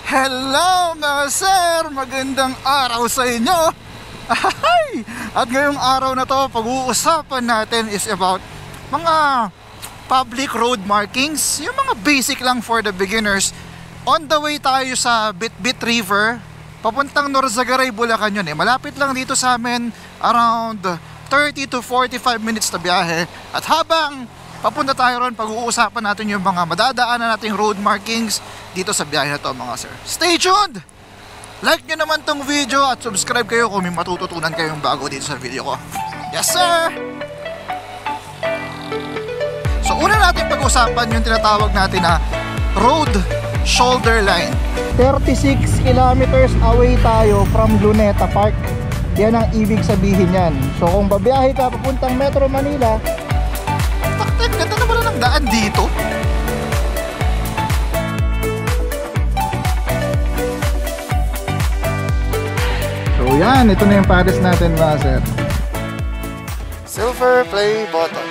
Hello mga sir! Magandang araw sa inyo! At ngayong araw na to, pag-uusapan natin is about mga public road markings. Yung mga basic lang for the beginners. On the way tayo sa Bitbit River, papuntang Norzagaray, Bulacan yun eh. Malapit lang dito sa amin, around 30 to 45 minutes na biyahe. At habang papunta tayo ron, pag-uusapan natin yung mga madadaanan nating road markings dito sa biyahe na to mga sir. Stay tuned! Like nyo naman tong video at subscribe kayo kung may matututunan kayong bago dito sa video ko. Yes sir! So una natin pag-usapan yung tinatawag natin na road shoulder line. 36 kilometers away tayo from Luneta Park. Yan ang ibig sabihin yan. So kung babiyahe ka papuntang Metro Manila, ganda na pala ng daan dito. So yan, ito na yung pares natin mga sir. Silver play button.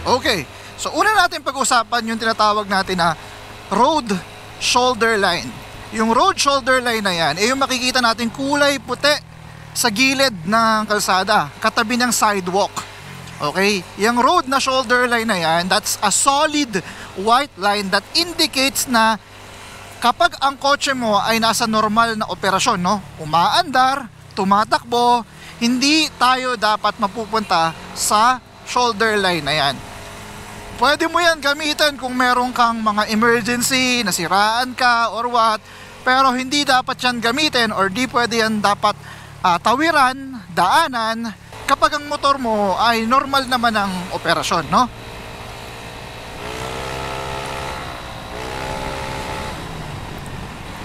Okay, so una natin pag-usapan yung tinatawag natin na road shoulder line. Yung road shoulder line na yan, yung makikita natin kulay puti sa gilid ng kalsada, katabi ng sidewalk. Okay? Yung road na shoulder line na yan, that's a solid white line that indicates na kapag ang kotse mo ay nasa normal na operasyon, no? Umaandar, tumatakbo, hindi tayo dapat mapupunta sa shoulder line na yan. Pwede mo yan gamitin kung meron kang mga emergency, nasiraan ka or what, pero hindi dapat yan gamitin or di pwede yan dapat tawiran, daanan kapag ang motor mo ay normal naman ang operasyon, no?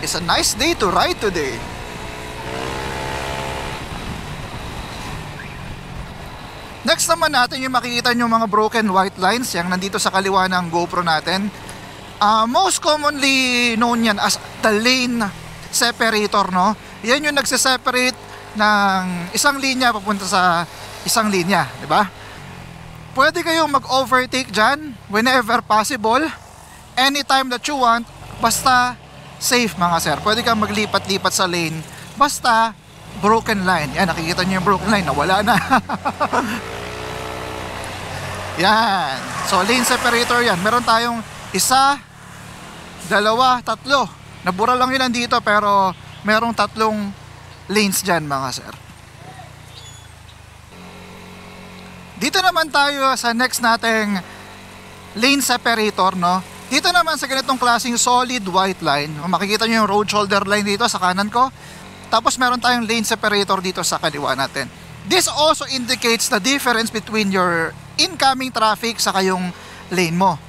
It's a nice day to ride today. Next naman natin yung makikita nyo mga broken white lines, yung nandito sa kaliwa ng GoPro natin. Most commonly known yan as the lane separator, no? Yan yung nagse-separate ng isang linya papunta sa isang linya, di ba? Pwede kayong mag-overtake dyan whenever possible, anytime that you want, basta safe mga sir. Pwede kang maglipat-lipat sa lane, basta broken line. Yan, nakikita nyo yung broken line, nawala na. Yan. So, lane separator yan. Meron tayong isa, dalawa, tatlo. Nabura lang yun nandito pero merong tatlong lanes dyan mga sir. Dito naman tayo sa next nating lane separator, no? Dito naman sa ganitong klaseng solid white line, makikita nyo yung road shoulder line dito sa kanan ko. Tapos meron tayong lane separator dito sa kaliwa natin. This also indicates the difference between your incoming traffic sa kayong lane mo.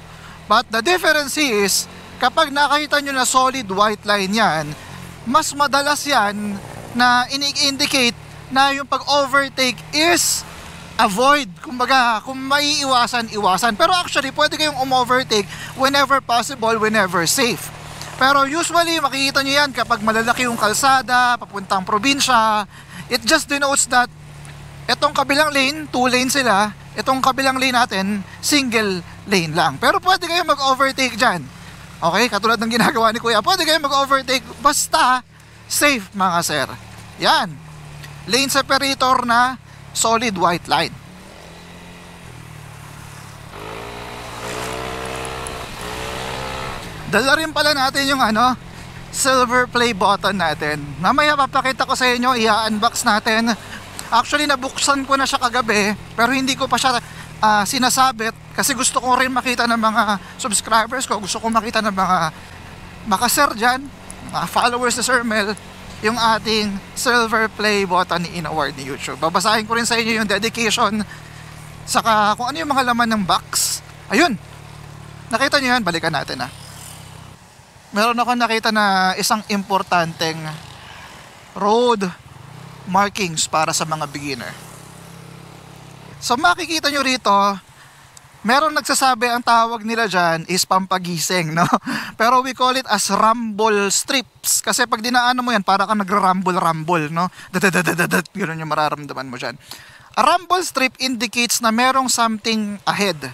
But the difference is, kapag nakita nyo na solid white line yan, mas madalas yan na ini-indicate na yung pag-overtake is avoid. Kumbaga, kung maiiwasan, iwasan. Pero actually, pwede kayong overtake whenever possible, whenever safe. Pero usually, makikita nyo yan kapag malalaki yung kalsada, papuntang probinsya. It just denotes that itong kabilang lane, 2 lane sila, itong kabilang lane natin, single lane lang. Pero pwede kayong mag-overtake dyan. Okay, katulad ng ginagawa ni Kuya, pwede kayong mag-overtake basta safe mga sir. Yan. Lane separator na solid white line. Dala rin pala natin yung silver play button natin. Mamaya papakita ko sa inyo, i-unbox natin. Actually nabuksan ko na siya kagabi pero hindi ko pa siya sinasabit kasi gusto ko rin makita ng mga subscribers ko. Gusto ko makita ng mga makasir dyan, mga followers ni Sir Mel, yung ating silver play button ni in-award ni YouTube. Babasahin ko rin sa inyo yung dedication, saka kung ano yung mga laman ng box. Ayun, nakita nyo yan, balikan natin Meron ako nakita na isang importanteng road markings para sa mga beginner. So makikita nyo rito, Meron nagsasabi ang tawag nila dyan is pampagising, no? Pero we call it as rumble strips. Kasi pag dinaanan mo yan, para ka nagra-rumble-rumble, no? Dadadadadadat, gano'n yung mararamdaman mo dyan. A rumble strip indicates na merong something ahead.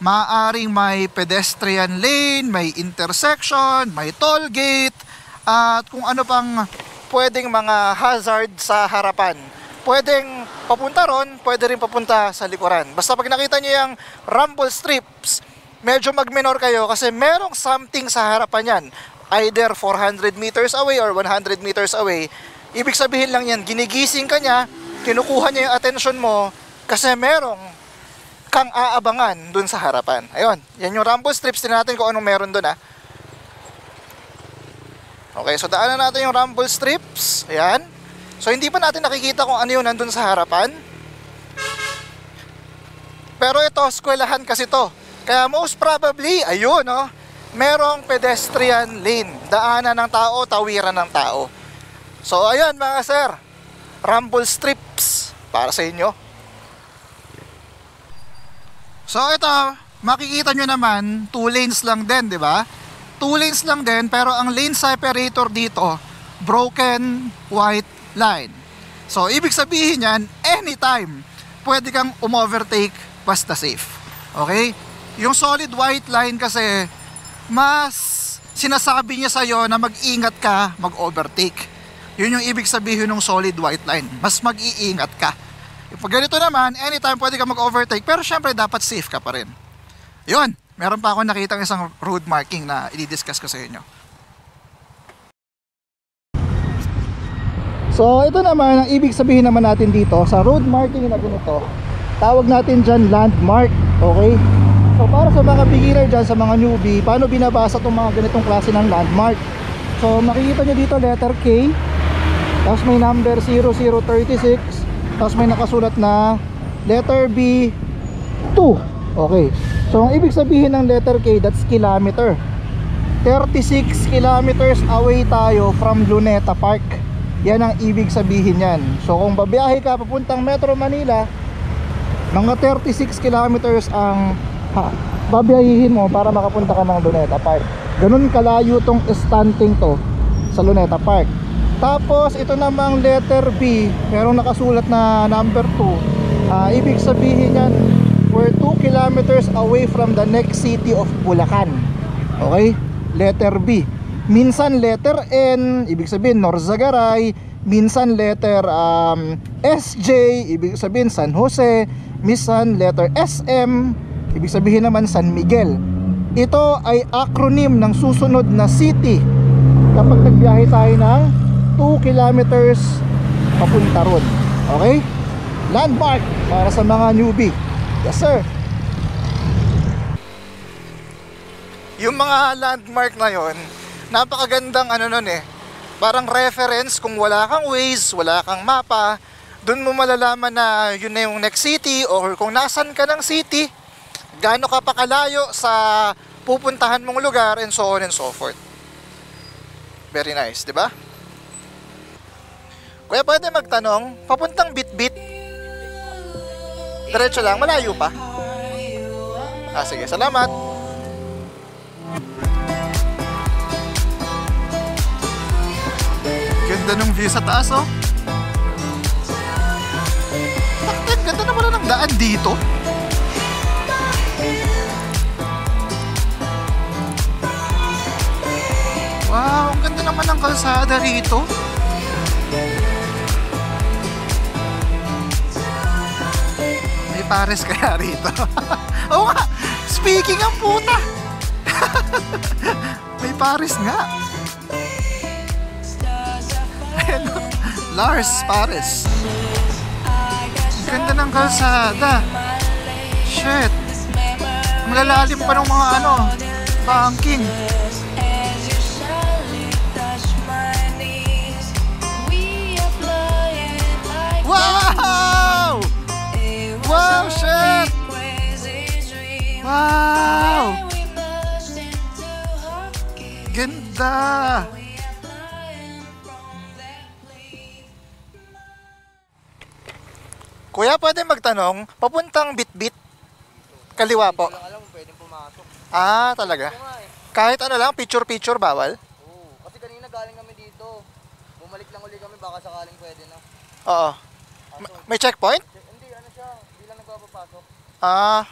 Maaring may pedestrian lane, may intersection, may toll gate, at kung ano pang pwedeng mga hazard sa harapan. Pwedeng papunta ron, pwede rin papunta sa likuran. Basta pag nakita nyo yung rumble strips, medyo mag-minor kayo kasi merong something sa harapan yan. Either 400 meters away or 100 meters away. Ibig sabihin lang yan, ginigising ka niya, kinukuha niya yung attention mo kasi merong kang aabangan dun sa harapan. Ayun, yan yung rumble strips. Tingnan natin kung anong meron dun, ha. Okay, so daanan natin yung rumble strips. Ayan. So hindi pa natin nakikita kung ano yun nandun sa harapan. Pero ito, eskwelahan kasi to. Kaya most probably, ayun, no, merong pedestrian lane. Daanan ng tao, tawiran ng tao. So ayun mga sir, rumble strips para sa inyo. So ito, makikita nyo naman, 2 lanes lang din, di ba? 2 lanes lang din, pero ang lane separator dito, broken white line. So, ibig sabihin yan, anytime, pwede kang umovertake basta safe. Okay? Yung solid white line kasi, mas sinasabi niya sa'yo na mag-ingat ka, mag-overtake. Yun yung ibig sabihin ng solid white line. Mas mag-iingat ka. Pag ganito naman, anytime pwede ka mag-overtake, pero syempre dapat safe ka pa rin. Yun, meron pa ako nakitang isang road marking na i-discuss ko sa inyo. So ito naman, ang ibig sabihin naman natin dito sa road marking na ganito, tawag natin dyan landmark. Okay? So para sa mga beginner dyan, sa mga newbie, paano binabasa itong mga ganitong klase ng landmark? So makikita nyo dito letter K, tapos may number 0036, tapos may nakasulat na letter B 2. Okay, so ang ibig sabihin ng letter K, that's kilometer. 36 kilometers away tayo from Luneta Park. Yan ang ibig sabihin yan. So kung babiyahe ka papuntang Metro Manila, mga 36 kilometers ang babiyahihin mo para makapunta ka ng Luneta Park. Ganun kalayo tong estanting to sa Luneta Park. Tapos ito namang letter B, merong nakasulat na number 2. Ibig sabihin yan, we're 2 kilometers away from the next city of Bulacan. Okay? Letter B. Minsan letter N, ibig sabihin Norzagaray. Minsan letter SJ, ibig sabihin San Jose. Minsan letter SM, ibig sabihin naman San Miguel. Ito ay acronym ng susunod na city kapag nagbiyahe tayo ng 2 kilometers papunta ron. Okay? Landmark para sa mga newbie. Yes sir. Yung mga landmark na yon, napakagandang ano nun eh, parang reference. Kung wala kang Waze, wala kang mapa, dun mo malalaman na yun na yung next city, or kung nasan ka ng city, gaano ka pa kalayo sa pupuntahan mong lugar, and so on and so forth. Very nice, di ba? Kuya, pwede magtanong, papuntang Bitbit, diretso lang, malayo pa? Sige, salamat. Ganda ng view sa taas, oh. Bakit? Ganda na pala ng daan dito. Wow, ang ganda naman ng kalsada rito. May pares kaya rito. Oo nga, speaking ang puta. May pares nga. Lars Pares. Ang ganda ng kalsada. Shit. Ang lalalim pa ng mga ano, banking. Wow! Wow, shit! Wow! Ganda! Kuya, pwede magtanong, papuntang Bitbit? Kaliwa po. Hindi ko lang alam kung pwedeng pumasok. Ah, talaga? Oo nga eh. Kahit ano lang, picture-picture, bawal? Oo. Kasi kanina galing kami dito. Bumalik lang uli kami baka sakaling pwede na. Oo. May checkpoint? Hindi, ano siya. Hindi lang nagpapapasok. Ah,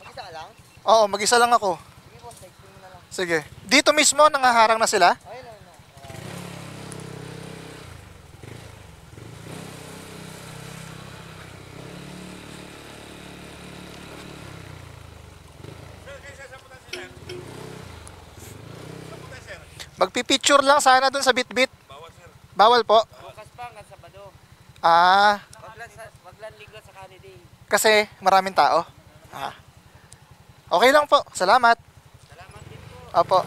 Mag-isa ka lang? oo, mag-isa lang ako. Sige boss, texting mo na lang. Sige. Dito mismo, nangaharang na sila? Ayun, ayun. Magpipicture lang sana dun sa Bitbit. Bawal po? Bukas pa, hanggang Sabado. Ah, Wag lang ligo sa Canada. kasi maraming tao? Ah. Okay lang po. Salamat. Salamat din po. Opo.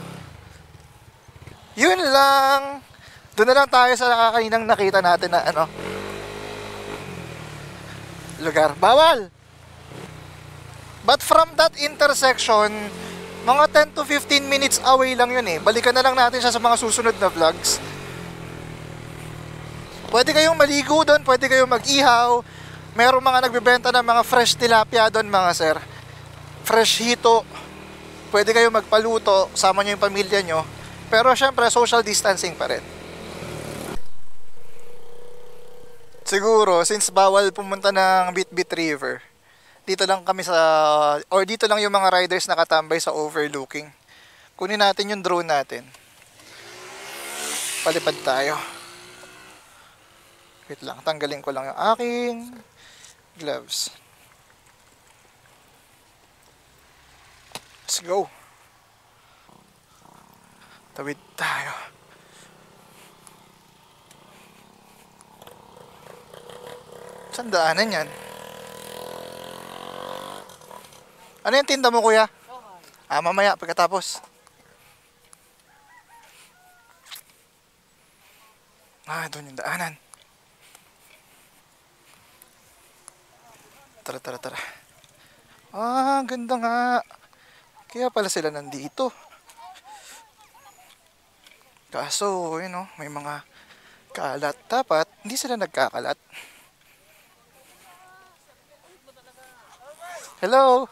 Yun lang. Doon na lang tayo sa kakaninang nakita natin na ano. Lugar. Bawal! But from that intersection, mga 10 to 15 minutes away lang yun eh. Balikan na lang natin siya sa mga susunod na vlogs. Pwede kayong maligo doon, pwede kayong mag-ihaw. Merong mga nagbebenta ng mga fresh tilapia doon mga sir. Fresh hito. Pwede kayong magpaluto, sama nyo yung pamilya nyo. Pero syempre, social distancing pa rin. Siguro, since bawal pumunta ng Bitbit River, dito lang kami dito lang yung mga riders nakatambay sa overlooking. Kunin natin yung drone natin. Palipad tayo. Wait lang, tanggalin ko lang yung aking gloves. Let's go. Tawid tayo. Saan daanan yan? Ano yung tinda mo kuya? Ah, mamaya pagkatapos. Ah, doon yung daanan. Tara, tara, tara. Ah, ganda nga. Kaya pala sila nandito. Kaso, yun o, may mga kalat. Dapat, hindi sila nagkakalat. Hello!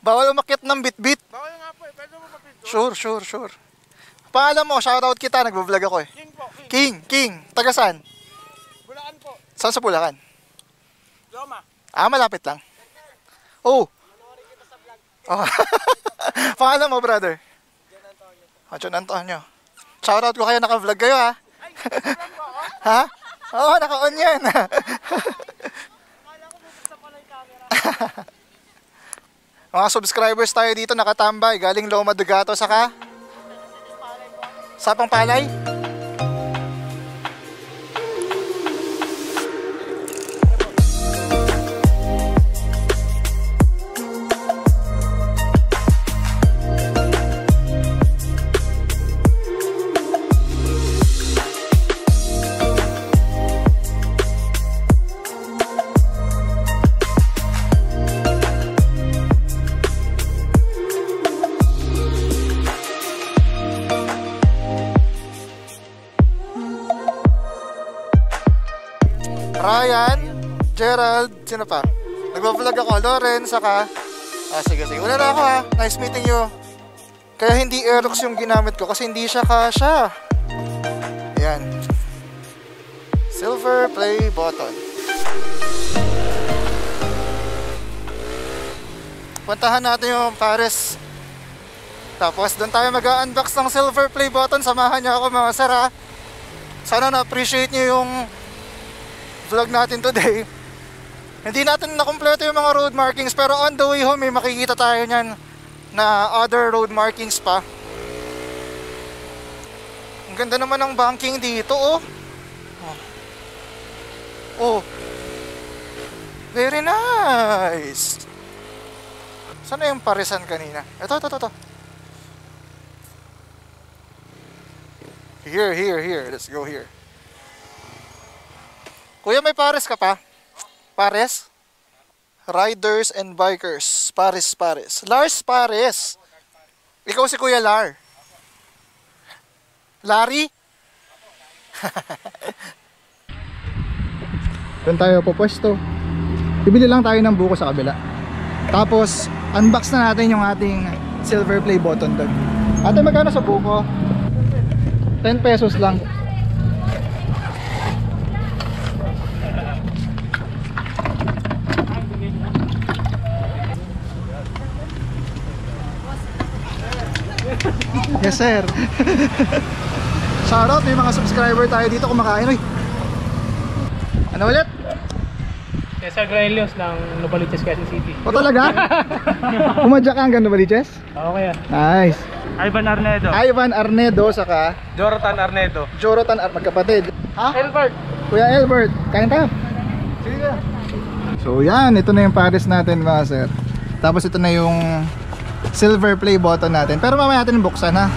Bawal umakyat ng Bitbit. Bawal nga po eh, pwede mo mapidyo. Sure. Paalam mo, shoutout kita, nagbablog ako eh. King po, King. Taga saan? Bulaan po. Saan sa Bulacan? Loma. Ah, malapit lang. Oh. Paalam mo, brother. John Antonio. Shoutout ko kayo, naka-vlog kayo ha. Ha? Oo, naka-on yan. Mga subscribers tayo dito nakatambay. Galing Loma de Gato saka Sapang Palay. Ryan, Gerald, sino pa? Nagbablog ako, Loren, saka sige, una na ako ha. Nice meeting you. Kaya hindi Aerox yung ginamit ko kasi hindi siya kasha. Ayan. Silver play button. Puntahan natin yung Paris. Tapos doon tayo mag-unbox ng silver play button. Samahan niyo ako mga sir ha. Sana na-appreciate niyo yung vlog natin today. Hindi natin nakumpleto yung mga road markings, pero on the way home may makikita tayo nyan na other road markings pa. Ang ganda naman ng banking dito oh. Oh. Very nice. Saan na yung parisan kanina? Ito. Here. Let's go here. Kuya, may pares ka pa? Pares? Riders and Bikers. Pares. Lars Pares. Ikaw si Kuya Lar. Larry? Doon tayo po pwesto. Bibili lang tayo ng buko sa kabila. Tapos unbox na natin yung ating silver play button doon. Ate, magkano sa buko? 10 pesos lang. Yes sir. Shoutout, may mga subscriber tayo dito kumakain. Uy. Ano ulit? Cesar Grelios ng Novaliches, Quezon City. O talaga? Pumadya ka hanggang Novaliches? Okay ah. Nice. Ivan Arnedo. Ivan Arnedo saka Jorotan Arnedo. Jorotan magkapatid. Ha? Elbert. Kuya Elbert, kain tayo. Sige ka. So yan, ito na yung pares natin mga sir. Tapos ito na yung silver play button natin. Pero mamaya natin buksan ha.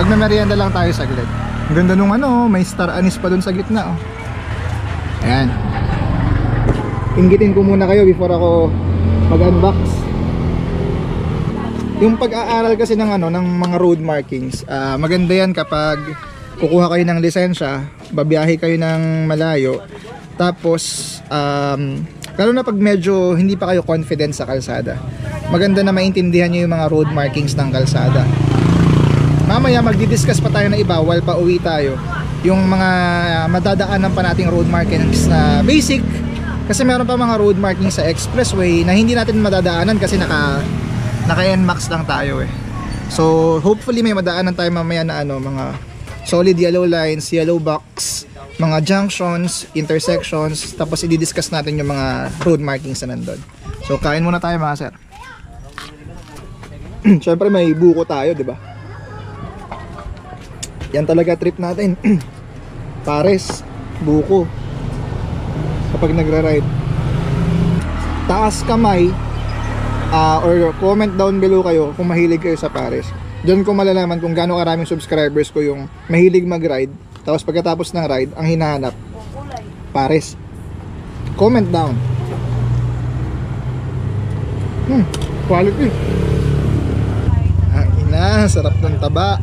Pag may merienda lang tayo saglit. Ang ganda nung ano, may star anise pa dun sa gitna oh. Ayan. Inggitin ko muna kayo before ako mag-unbox. Yung pag-aaral kasi ng ano, ng mga road markings, maganda yan kapag kukuha kayo ng lisensya, babiyahe kayo ng malayo. Tapos lalo na pag medyo hindi pa kayo confident sa kalsada, maganda na maintindihan nyo yung mga road markings ng kalsada. Mamaya magdi-discuss pa tayo na iba while pa uwi tayo, yung mga madadaanan pa nating road markings na basic. Kasi meron pa mga road markings sa expressway na hindi natin madadaanan kasi naka-NMAX lang tayo eh. So hopefully may madaanan tayo mamaya na ano, mga solid yellow lines, yellow box, mga junctions, intersections, tapos i-discuss natin yung mga road markings na nandun. So kain muna tayo mga sir. Syempre may buko tayo, di ba? Yan talaga trip natin. Pares, buko. Kapag nagra-ride, taas kamay or comment down below kayo kung mahilig kayo sa pares. Diyan ko malalaman kung gaano karaming subscribers ko yung mahilig mag-ride. Tapos pagkatapos ng ride, ang hinahanap pares. Comment down. Quality. Ina, sarap ng taba.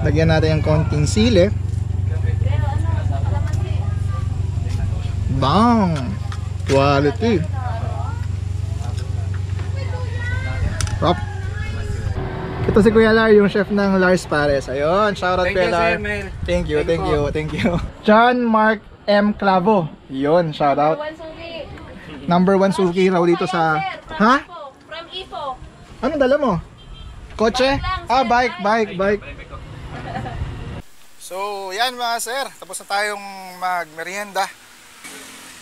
Lagyan natin yung konting sili. Bang! Quality. Rock. Ito si Kuya Lar, yung chef ng Lars Pares. Ayun, shoutout Kuya Lar. Thank you, thank you, thank you. John Mark M. Clavo. Yun, shoutout. Number 1 suki raw dito sa... Ha? From Ipo. Anong dala mo? Kotse? Bike. So, yan mga sir. Tapos na tayong magmerienda.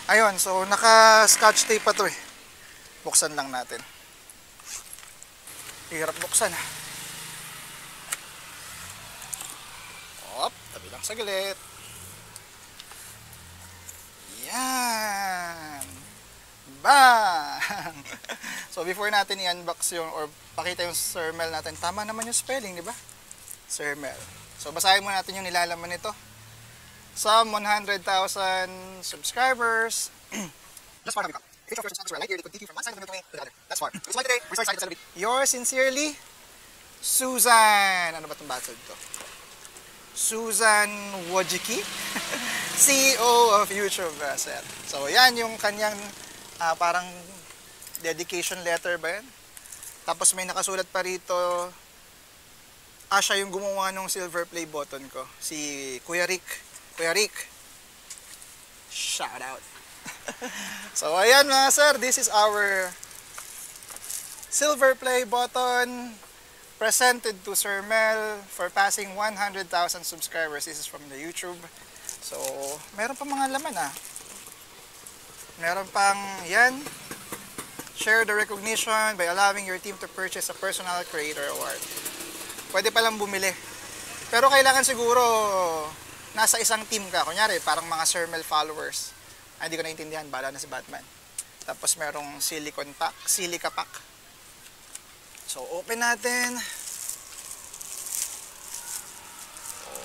Ayun, so naka-scotch tape pa to eh. Buksan lang natin. Hirap buksan ha. Op, tabi lang saglit. Yan. Bang! So before natin i-unbox yung or pakita yung Sermel natin, tama naman yung spelling, di ba? Sermel. So basahin muna natin yung nilalaman nito. Some 100,000 subscribers. Just far come. If your first subscriber like here, they could take you from one side of the domain to the other. That's far. It's today. Research side of the Yours sincerely, Susan. Ano ba itong battle to? Susan Wojcicki, CEO of YouTube. Sir. So yan yung kanyang parang dedication letter ba yan? Tapos may nakasulat pa rito. Siya yung gumawa ng silver play button ko. Si Kuya Rick. Kuya Rick, shout out. So ayan mga sir, this is our silver play button presented to Sir Mel for passing 100,000 subscribers. This is from the YouTube. So meron pa mga laman meron pang yan, share the recognition by allowing your team to purchase a personal creator award. Pwede palang bumili, pero kailangan siguro nasa isang team ka, kunyari parang mga Sermel followers. Hindi ko naintindihan, bala na si Batman. Tapos merong silicone pack, silica pack. So open natin.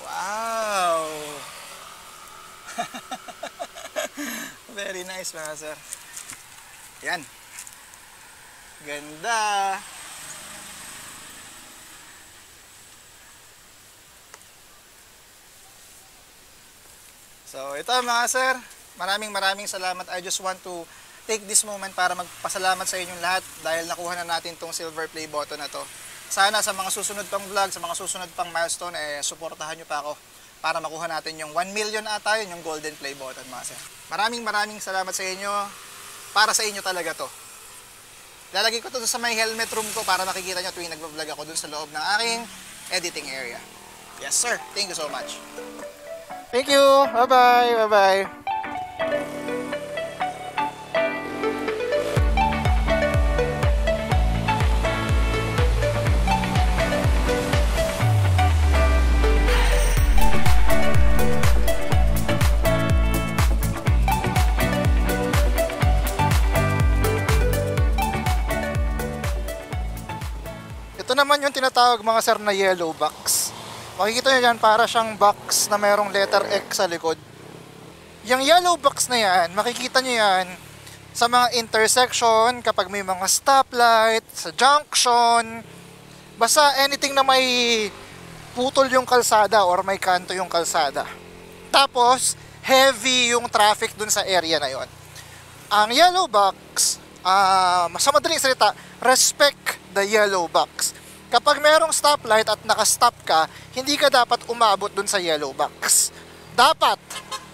Wow. Very nice mga sir. Yan. Ganda. So ito mga sir, maraming salamat. I just want to take this moment para magpasalamat sa inyong lahat dahil nakuha na natin tong silver play button na to. Sana sa mga susunod pang vlog, sa mga susunod pang milestone, suportahan nyo pa ako para makuha natin yung 1 million ata yun, yung golden play button mga sir. Maraming salamat sa inyo. Para sa inyo talaga to. Lalagay ko to sa may helmet room ko para makikita nyo tuwing nagbablog ako dun sa loob ng aking editing area. Yes sir, thank you so much. Thank you, bye bye. Ito naman yung tinatawag mga sir na yellow box. Makikita nyo yan, para siyang box na mayroong letter X sa likod. Yung yellow box na yan, makikita nyo yan sa mga intersection, kapag may mga stoplight, sa junction, basta anything na may putol yung kalsada or may kanto yung kalsada. Tapos, heavy yung traffic dun sa area na yon. Ang yellow box, sa madaling salita, respect the yellow box. Kapag merong stoplight at nakastop ka, hindi ka dapat umabot dun sa yellow box. Dapat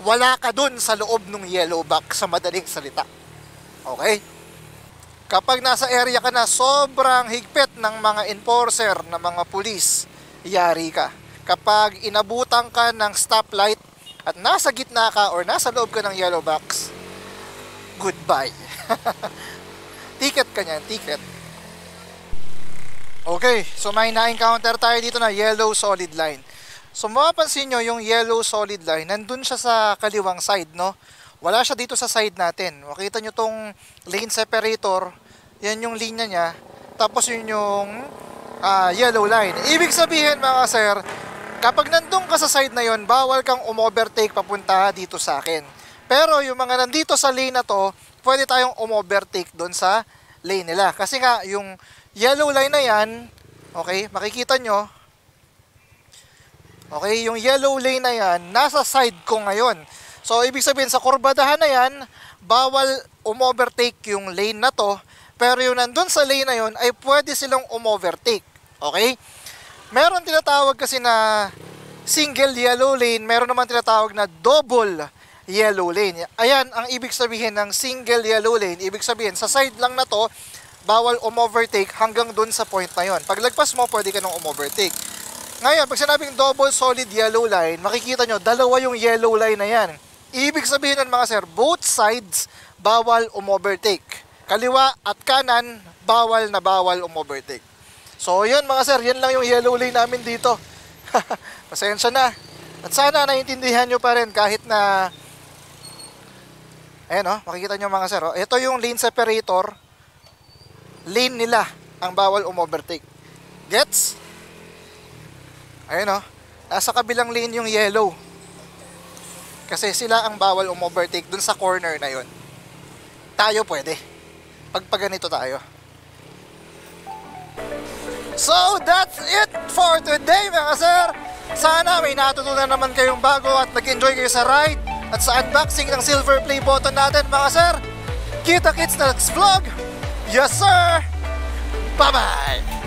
wala ka dun sa loob ng yellow box, sa madaling salita. Okay? Kapag nasa area ka na sobrang higpit ng mga enforcer, ng mga pulis, yari ka. Kapag inabutan ka ng stoplight at nasa gitna ka or nasa loob ka ng yellow box, goodbye. Ticket ka niyan, ticket. Okay, so may na-encounter tayo dito na yellow solid line. So mapapansin nyo yung yellow solid line, nandun siya sa kaliwang side, no? Wala siya dito sa side natin. Makita nyo tong lane separator, yan yung linya niya. Tapos yun yung yellow line. Ibig sabihin mga sir, kapag nandun ka sa side na yon, bawal kang umovertake papunta dito sa akin. Pero yung mga nandito sa lane na to, pwede tayong umovertake doon sa lane nila. Kasi nga, yung yellow line na yan, okay, makikita nyo, okay, yung yellow lane na yan, nasa side ko ngayon. So, ibig sabihin, sa kurbadahan na yan, bawal umovertake yung lane na to, pero yung nandun sa lane na yon ay pwede silang umovertake. Okay? Meron tinatawag kasi na single yellow lane, meron naman tinatawag na double yellow lane. Ayan, ang ibig sabihin ng single yellow lane, ibig sabihin, sa side lang na to, bawal umovertake hanggang dun sa point na yon. Pag lagpas mo, pwede ka nang umovertake. Ngayon, pag sinabing double solid yellow line, makikita nyo, dalawa yung yellow line na yan. Ibig sabihin ng mga sir, both sides, bawal umovertake. Kaliwa at kanan, bawal umovertake. So, yun mga sir, yan lang yung yellow lane namin dito. Pasensya na. At sana naiintindihan nyo pa rin kahit na, ayan o, makikita nyo mga sir, ito yung lane separator, lane nila ang bawal umovertake. Gets? Ayun o, nasa kabilang lane yung yellow. Kasi sila ang bawal umovertake dun sa corner na yon. Tayo pwede. Pag ganito tayo. So, that's it for today mga sir. Sana may natutunan naman kayong bago at nag-enjoy kayo sa ride at sa unboxing ng silver play button natin mga sir. Kita-kits na next vlog. Yes sir! Bye-bye!